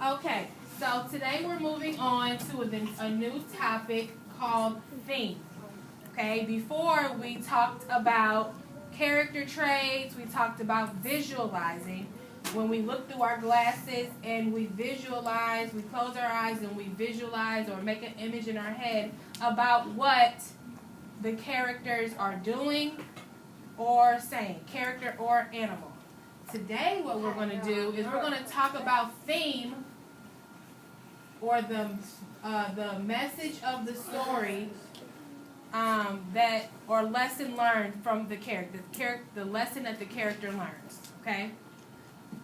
Okay, so today we're moving on to a new topic called theme. Okay, before we talked about character traits, we talked about visualizing. When we look through our glasses and we visualize, we close our eyes and we visualize or make an image in our head about what the characters are doing or saying, character or animal. Today what we're going to do is we're going to talk about theme or the message of the story or lesson learned from the character, the lesson that the character learns. Okay?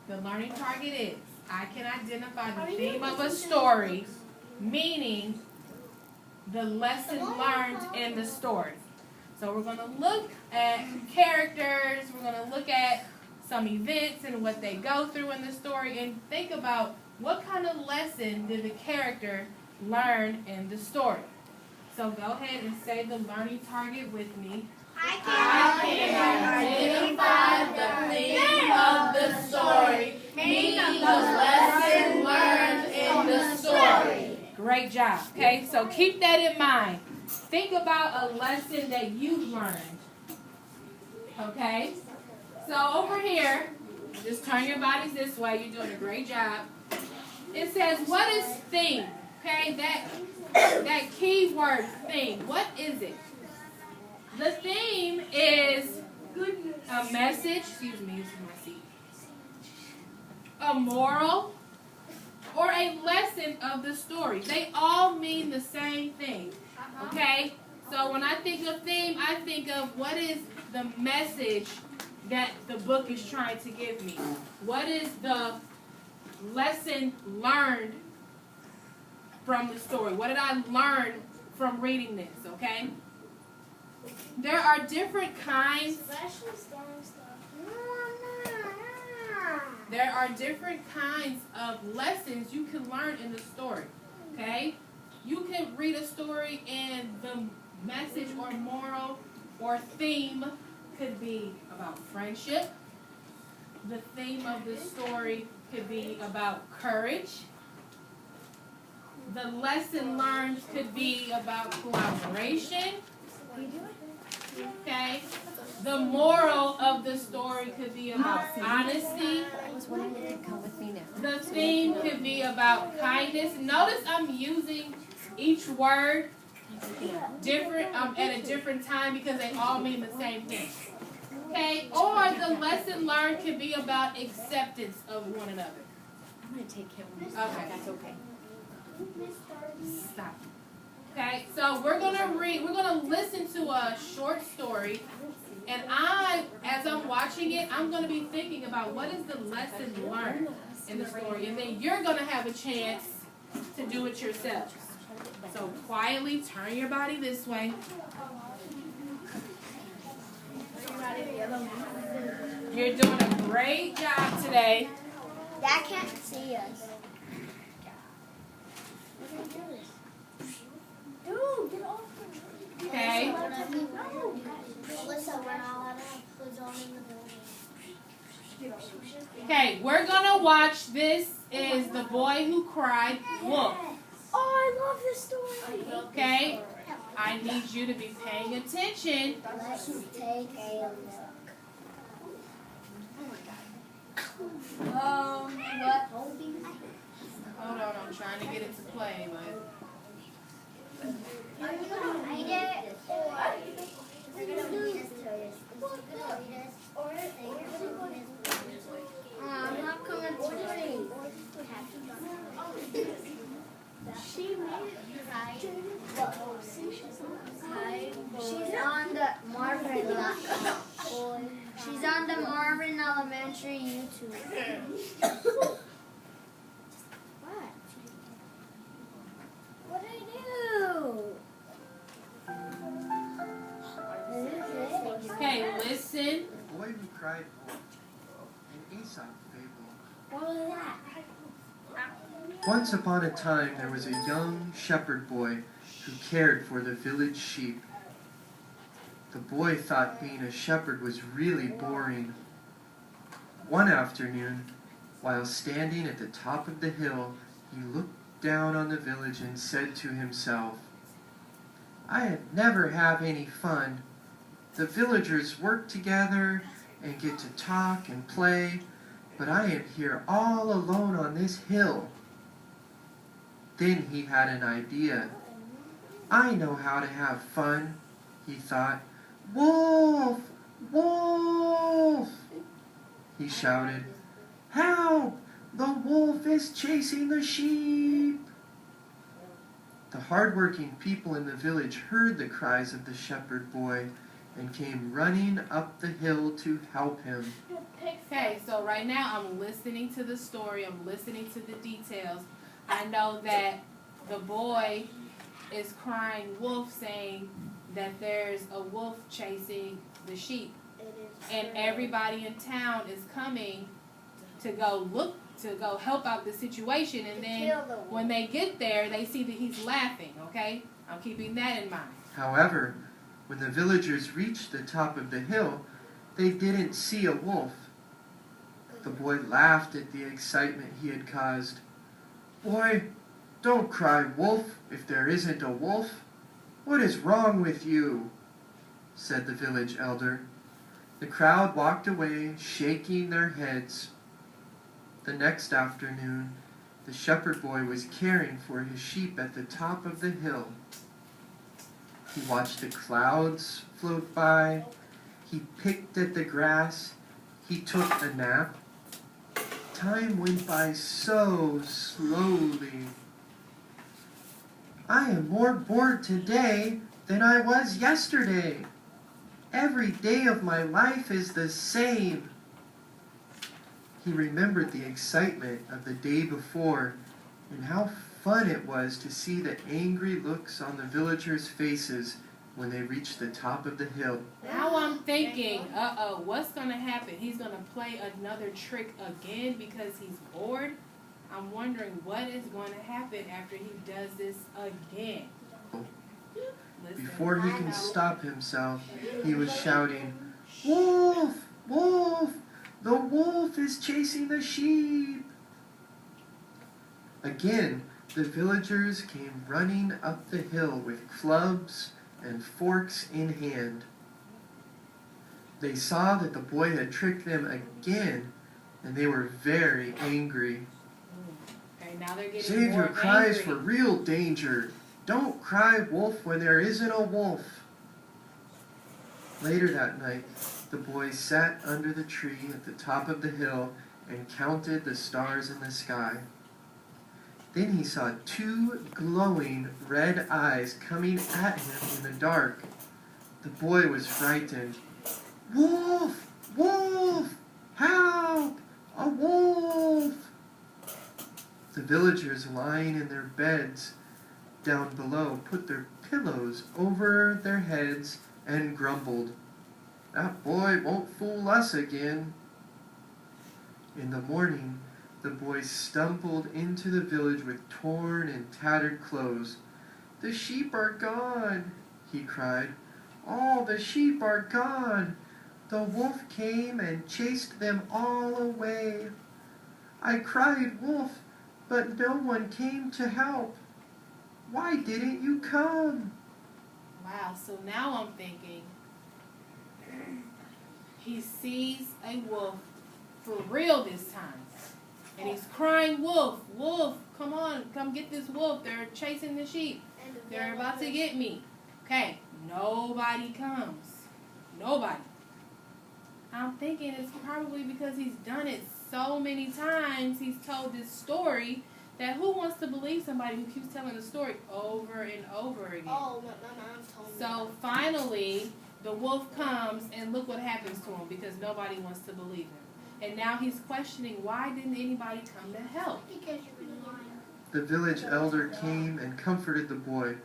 The learning target is I can identify the theme of a story, meaning the lesson learned in the story. So we're going to look at characters, we're going to look at some events and what they go through in the story and think about what kind of lesson did the character learn in the story. So go ahead and say the learning target with me. I can identify the theme of the story, meaning the lesson learned in the story. Great job. Okay, so keep that in mind. Think about a lesson that you've learned. Okay? So over here, just turn your bodies this way. You're doing a great job. It says, what is theme? Okay, that key word, theme. What is it? The theme is a message. Excuse me, this is my seat. A moral or a lesson of the story. They all mean the same thing. Okay? So when I think of theme, I think of what is the message that the book is trying to give me. What is the lesson learned from the story? What did I learn from reading this? Okay? There are different kinds. There are different kinds of lessons you can learn in the story. Okay? You can read a story and the message or moral or theme could be about friendship. The theme of the story could be about courage. The lesson learned could be about collaboration. Okay? The moral of the story could be about honesty. The theme could be about kindness. Notice I'm using each word different at a different time because they all mean the same thing. Okay? Or the lesson learned could be about acceptance of one another. I'm going to take him. Okay. That's okay. Stop. Okay, so we're going to listen to a short story, and as I'm watching it, I'm going to be thinking about what is the lesson learned in the story, and then you're going to have a chance to do it yourselves. So quietly turn your body this way. You're doing a great job today. Dad can't see us. Dude, get off me. Okay. Alyssa, we're not allowed to have hoods on in the building. Okay, we're going to watch. This is The Boy Who Cried Wolf. Oh, I love this story. Okay? I need you to be paying attention. Let's take a look. What? Hold on, I'm trying to get it to play, but... Are you going to read it? Or are you going to read this to us? I'm not coming to read. She made it right. She's on the Marvin. She's on the Marvin Elementary YouTube. What did I do? Okay, listen. The Boy Who Cried Wolf, an Aesop fable. What was that? Once upon a time there was a young shepherd boy who cared for the village sheep. The boy thought being a shepherd was really boring. One afternoon, While standing at the top of the hill, he looked down on the village and said to himself, "I never have any fun. The villagers work together and get to talk and play, but I am here all alone on this hill." Then he had an idea. "I know how to have fun," he thought. "Wolf! Wolf!" he shouted. "Help! The wolf is chasing the sheep!" The hard-working people in the village heard the cries of the shepherd boy and came running up the hill to help him. Okay, so right now I'm listening to the story. I'm listening to the details. I know that the boy is crying wolf, saying that there's a wolf chasing the sheep. And everybody in town is coming to go help out the situation. And then when they get there, they see that he's laughing, okay? I'm keeping that in mind. However, when the villagers reached the top of the hill, they didn't see a wolf. The boy laughed at the excitement he had caused. "Boy, don't cry wolf if there isn't a wolf. What is wrong with you?" said the village elder. The crowd walked away, shaking their heads. The next afternoon, the shepherd boy was caring for his sheep at the top of the hill. He watched the clouds float by. He picked at the grass. He took a nap. Time went by so slowly. "I am more bored today than I was yesterday. Every day of my life is the same." He remembered the excitement of the day before and how fun it was to see the angry looks on the villagers' faces when they reached the top of the hill. Now I'm thinking, what's going to happen? He's going to play another trick again because he's bored? I'm wondering what is going to happen after he does this again. Listen. Before he can stop himself, he was shouting, "Wolf! Wolf! The wolf is chasing the sheep!" Again, the villagers came running up the hill with clubs and forks in hand. They saw that the boy had tricked them again, and they were very angry. Okay, now they're getting "Save more your cries angry. for real danger. Don't cry wolf when there isn't a wolf." Later that night, the boy sat under the tree at the top of the hill and counted the stars in the sky. Then he saw two glowing red eyes coming at him in the dark. The boy was frightened. "Wolf! Wolf! Help! A wolf!" The villagers lying in their beds down below put their pillows over their heads and grumbled, "That boy won't fool us again." In the morning, the boy stumbled into the village with torn and tattered clothes. "The sheep are gone," he cried. "All the sheep are gone. The wolf came and chased them all away. I cried wolf, but no one came to help. Why didn't you come?" Wow, so now I'm thinking, he sees a wolf for real this time. And he's crying, "Wolf, wolf, come on, come get this wolf. They're chasing the sheep. They're about to get me." Okay, nobody comes. Nobody. I'm thinking it's probably because he's done it so many times. He's told this story that who wants to believe somebody who keeps telling the story over and over again? Oh, my mom told me. So finally, the wolf comes, and look what happens to him because nobody wants to believe him. And now he's questioning, why didn't anybody come to help? Because you're a liar. The village elder came and comforted the boy.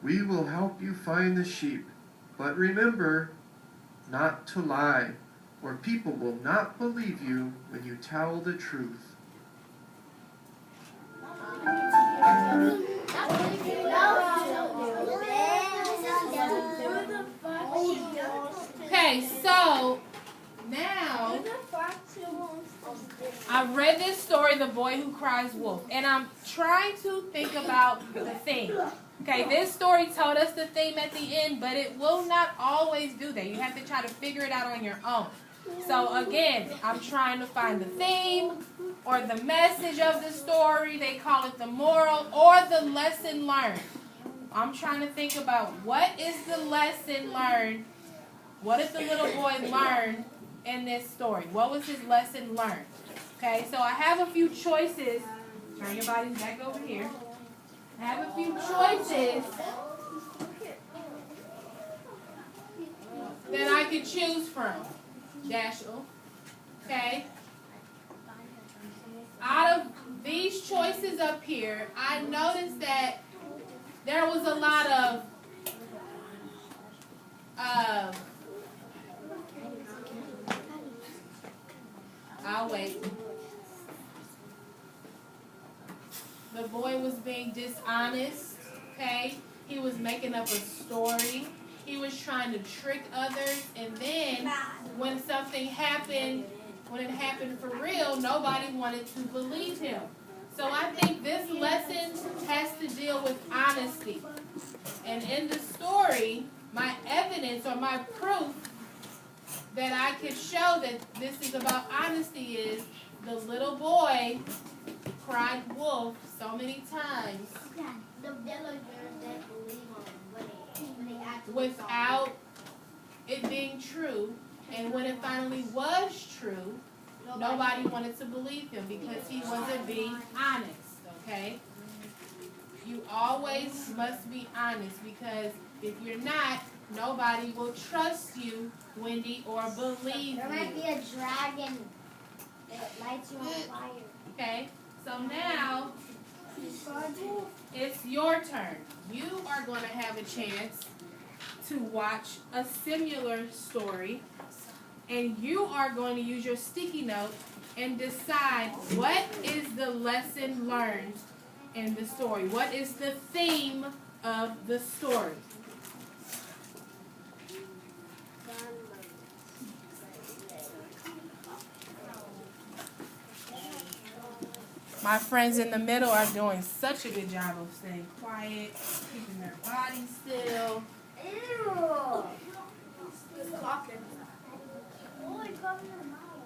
"We will help you find the sheep, but remember not to lie, or people will not believe you when you tell the truth." Okay, so now the boy who cries wolf. And I'm trying to think about the theme. Okay, this story told us the theme at the end, but it will not always do that. You have to try to figure it out on your own. So again, I'm trying to find the theme or the message of the story. They call it the moral or the lesson learned. I'm trying to think about what is the lesson learned. What did the little boy learn in this story? What was his lesson learned? Okay, so I have a few choices. Turn your bodies back over here. I have a few choices that I could choose from. Dashel. Okay. Out of these choices up here, I noticed that there was a lot of I'll wait. The boy was being dishonest, okay? He was making up a story. He was trying to trick others, and then when something happened, when it happened for real, nobody wanted to believe him. So I think this lesson has to deal with honesty. And in the story, my evidence or my proof that I could show that this is about honesty is the little boy cried wolf so many times without it being true. And when it finally was true, nobody wanted to believe him because he wasn't being honest, okay? You always must be honest because if you're not, nobody will trust you, Wendy, or believe There might be you. a dragon that lights you on fire. Okay, so now it's your turn. You are going to have a chance to watch a similar story, and you are going to use your sticky note and decide what is the lesson learned in the story. What is the theme of the story? My friends in the middle are doing such a good job of staying quiet, keeping their bodies still. Ew. Just talking. Oh, it's going in the mouth.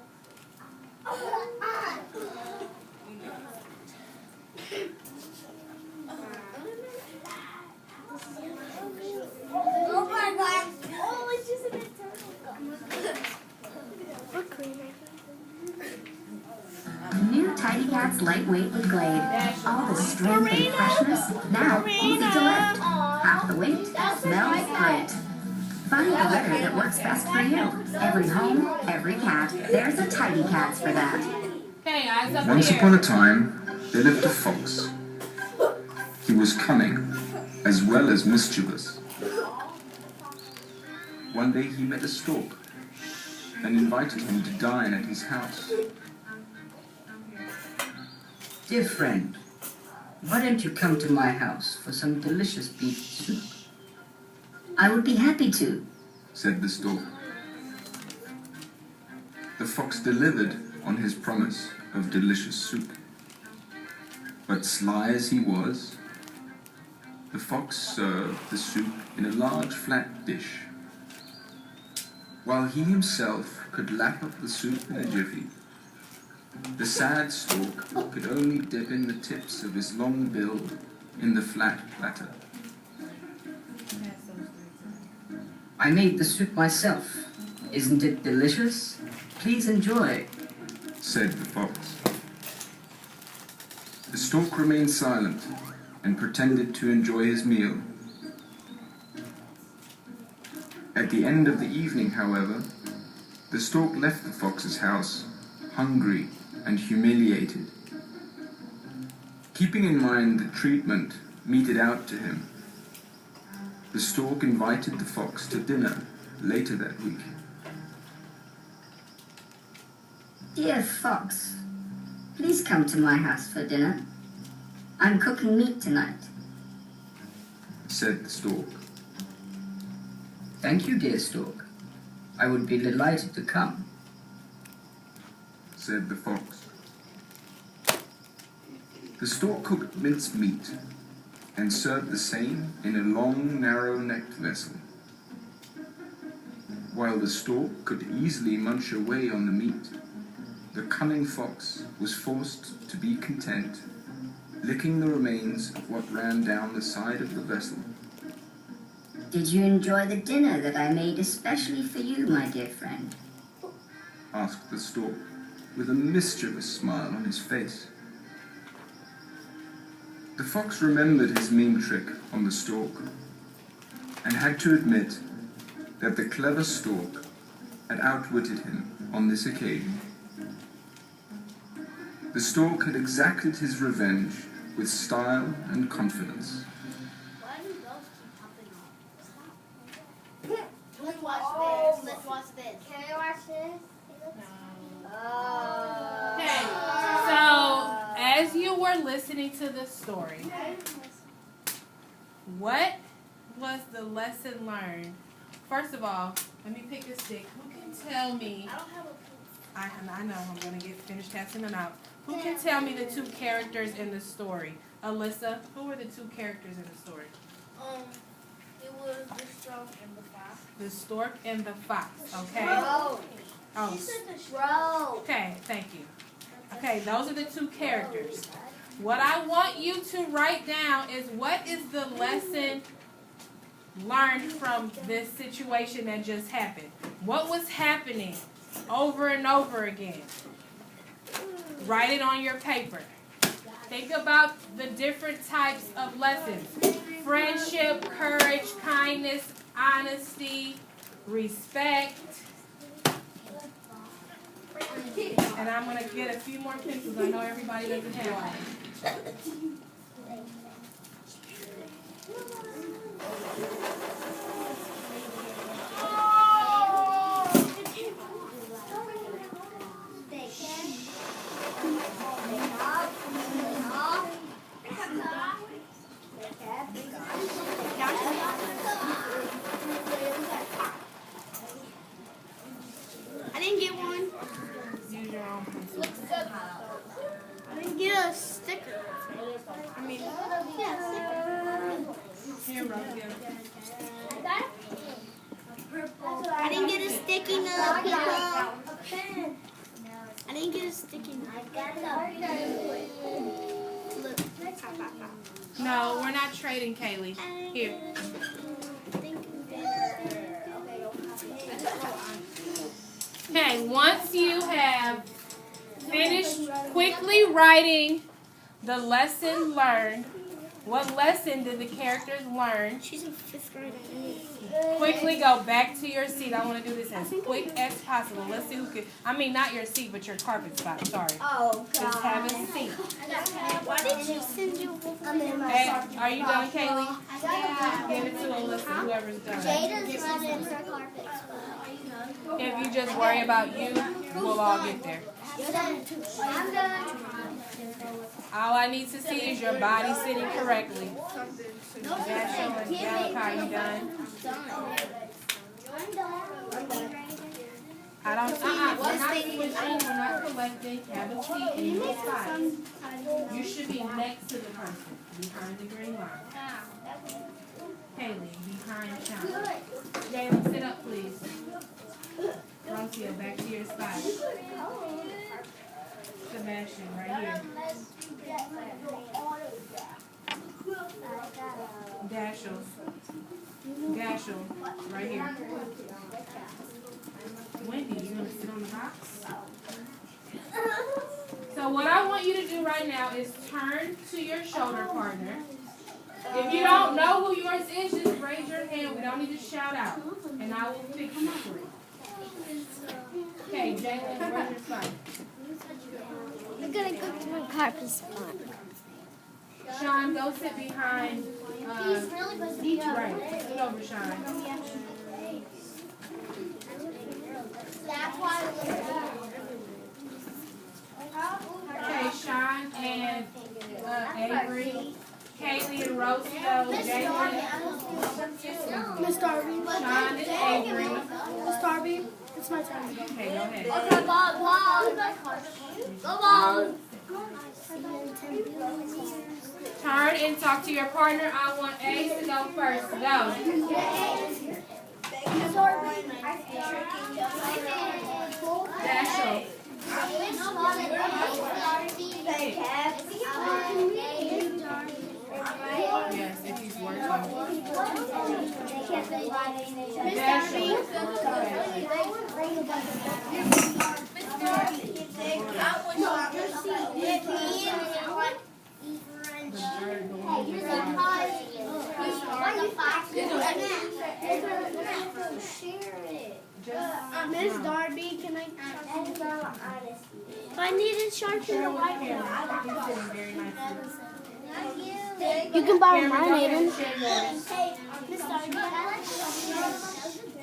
Oh my God. Oh, it's just a bit turtle. What cream? New Tidy Cats Lightweight with Glade. All the strength and freshness, now easy to lift. Half the weight, smells great. Find the litter that works best for you. Every home, every cat, there's a Tidy Cats for that. Okay, eyes up Once here. upon a time, there lived a fox. He was cunning, as well as mischievous. One day he met a stork and invited him to dine at his house. Dear friend, why don't you come to my house for some delicious beef soup? I would be happy to. Said the stork. The fox delivered on his promise of delicious soup. But sly as he was, the fox served the soup in a large flat dish, while he himself could lap up the soup in a jiffy. The sad stork could only dip in the tips of his long bill in the flat platter. I made the soup myself. Isn't it delicious? Please enjoy. Said the fox. The stork remained silent and pretended to enjoy his meal. At the end of the evening, however, the stork left the fox's house, hungry and humiliated. Keeping in mind the treatment meted out to him, the stork invited the fox to dinner later that week. Dear Fox, please come to my house for dinner. I'm cooking meat tonight. Said the stork. Thank you, dear stork. I would be delighted to come. Said the fox. The stork cooked minced meat and served the same in a long, narrow-necked vessel. While the stork could easily munch away on the meat, the cunning fox was forced to be content, licking the remains of what ran down the side of the vessel. Did you enjoy the dinner that I made especially for you, my dear friend? Asked the stork, with a mischievous smile on his face. The fox remembered his mean trick on the stork, and had to admit that the clever stork had outwitted him on this occasion. The stork had exacted his revenge with style and confidence. Let's watch this. Let's watch this. Can I watch this? Okay, so as you were listening to the story, what was the lesson learned? First of all, let me pick a stick. Who can tell me? I don't have a I know, I'm going to get finished testing them out. Who can tell me the two characters in the story? Alyssa, who were the two characters in the story? It was the stork and the fox. The stork and the fox, okay? Bro. Oh, She said the bro. okay, thank you. Okay, those are the two characters. What I want you to write down is what is the lesson learned from this situation that just happened? What was happening over and over again? Write it on your paper. Think about the different types of lessons. Friendship, courage, kindness, honesty, respect. And I'm going to get a few more pencils. I know everybody doesn't have one. I didn't get one. Use your own pencil. I didn't get a sticker. Here, Rosie. I didn't get a sticky note, people. I didn't get a sticky note. Look. No, we're not trading, Kaylee. Here. Okay, once you have finished quickly writing the lesson learned, what lesson did the characters learn? She's in 5th grade. Quickly go back to your seat. I want to do this as quick as possible. Let's see who can, not your seat, but your carpet spot. Sorry. Oh, Just have a seat. Why did you send you? Hey, are you done, Kaylee? Give it to Alyssa, whoever's done. Jada's running her carpet. If you just worry about you, we'll all get there. I'm done. All I need to see is your body sitting correctly. Dashiell and Danica, are you done? I don't, we're not switching, we're not collecting. Have a seat and you decide. You should be next to the person, behind the green line. Kaylee, behind Sean. Jalen, sit up, please. Rosie, back to your spot. Sebastian, right here. Dashiell, right here. Wendy, you gonna sit on the box? So what I want you to do right now is turn to your shoulder partner. If you don't know who yours is, just raise your hand. We don't need to shout out. And I will pick you three. Okay, Jalen, where's your spot? I'm gonna go to my carpet spot. Sean, go sit behind right. Sit over, Sean. That's why Okay, Sean and Avery, Kaylee and Rocio, Jalen, Miss Darby. Sean and Avery. Miss Darby. It's my turn. Okay, go ahead. Okay, ball. Go ball. and talk to your partner. I want Ace to go first. Go. Dash. Yes, if he's working. Miss Darby, can I talk about honesty? If I needed sharpen the whiteboard. You can borrow mine, Aiden. Hey, Miss Darby.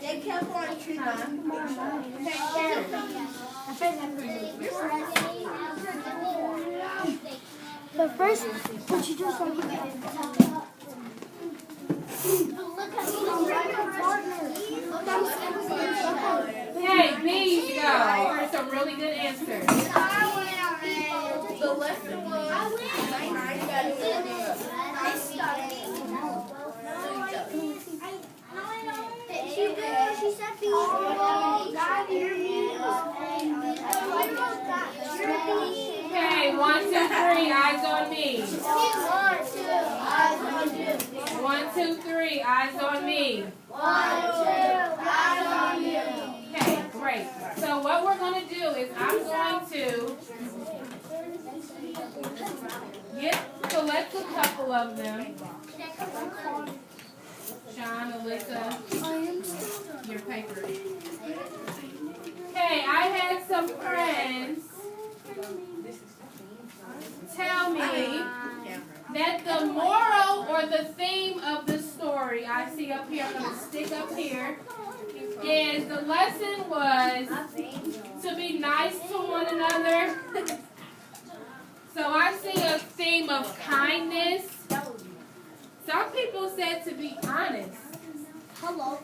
They kept on treating But first, what you do something. Hey, bees go. Here's some really good answers. The lesson was she said Okay, 1, 2, 3, eyes on me. 1, 2, 3, eyes on me. Okay, great. So what we're going to do is I'm going to collect a couple of them. Sean, Alyssa, your paper. Okay, I had some friends tell me that the moral or the theme of the story, I see up here, I'm going to stick up here, is the lesson was to be nice to one another. So I see a theme of kindness. Some people said to be honest. Hello.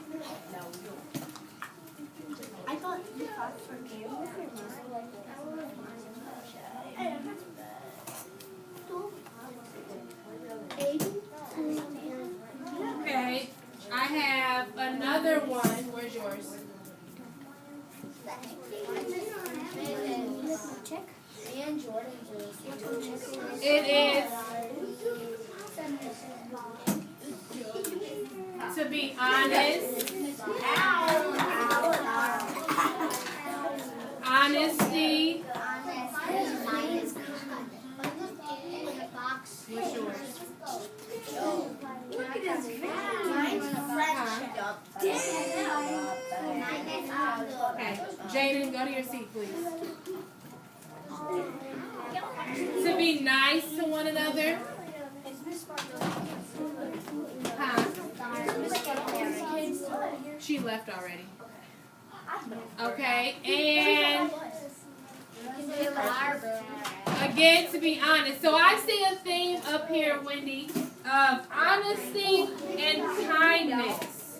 I thought you thought for me. Okay, I have another one. Where's yours? It is to be honest, honesty. What's yours? Look at his Okay, Jaden, go to your seat, please. To be nice to one another. Huh? She left already. Okay, and again, to be honest. So I see a theme up here, Wendy, of honesty and kindness.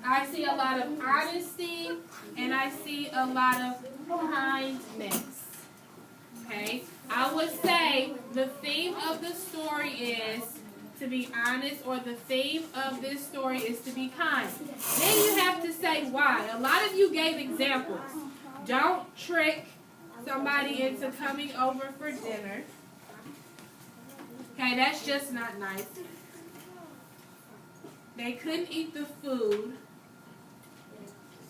I see a lot of honesty and I see a lot of kindness. Okay, I would say the theme of the story is to be honest, or the theme of this story is to be kind. Then you have to say why. A lot of you gave examples. Don't trick somebody into coming over for dinner. Okay, that's just not nice. They couldn't eat the food.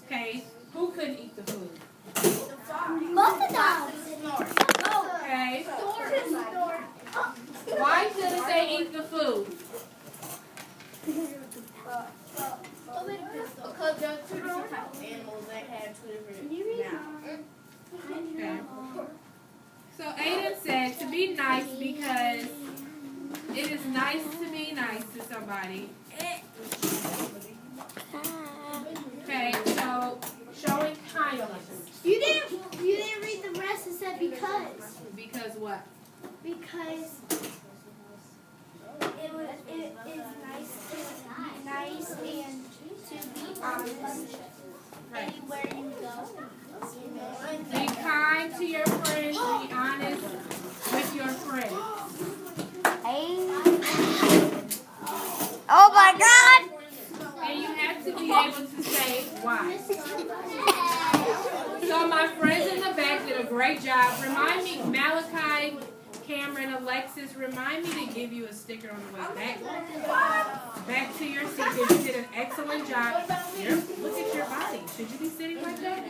Okay, who couldn't eat the food? Both of them. Okay. Why couldn't they eat the food? Because there are two different types of animals that have two different mouths. Okay. So Aiden said to be nice because it is nice to be nice to somebody. Okay, so showing kindness. You didn't read the rest. It said because. Because what? Because it is nice and to be honest. Right. Anywhere you go. Be kind to your friends. Be honest with your friends. to say why. So my friends in the back did a great job. Remind me, Malachi, Cameron, Alexis, remind me to give you a sticker on the way back. Back to your seat. You did an excellent job. Here, look at your body. Should you be sitting like that?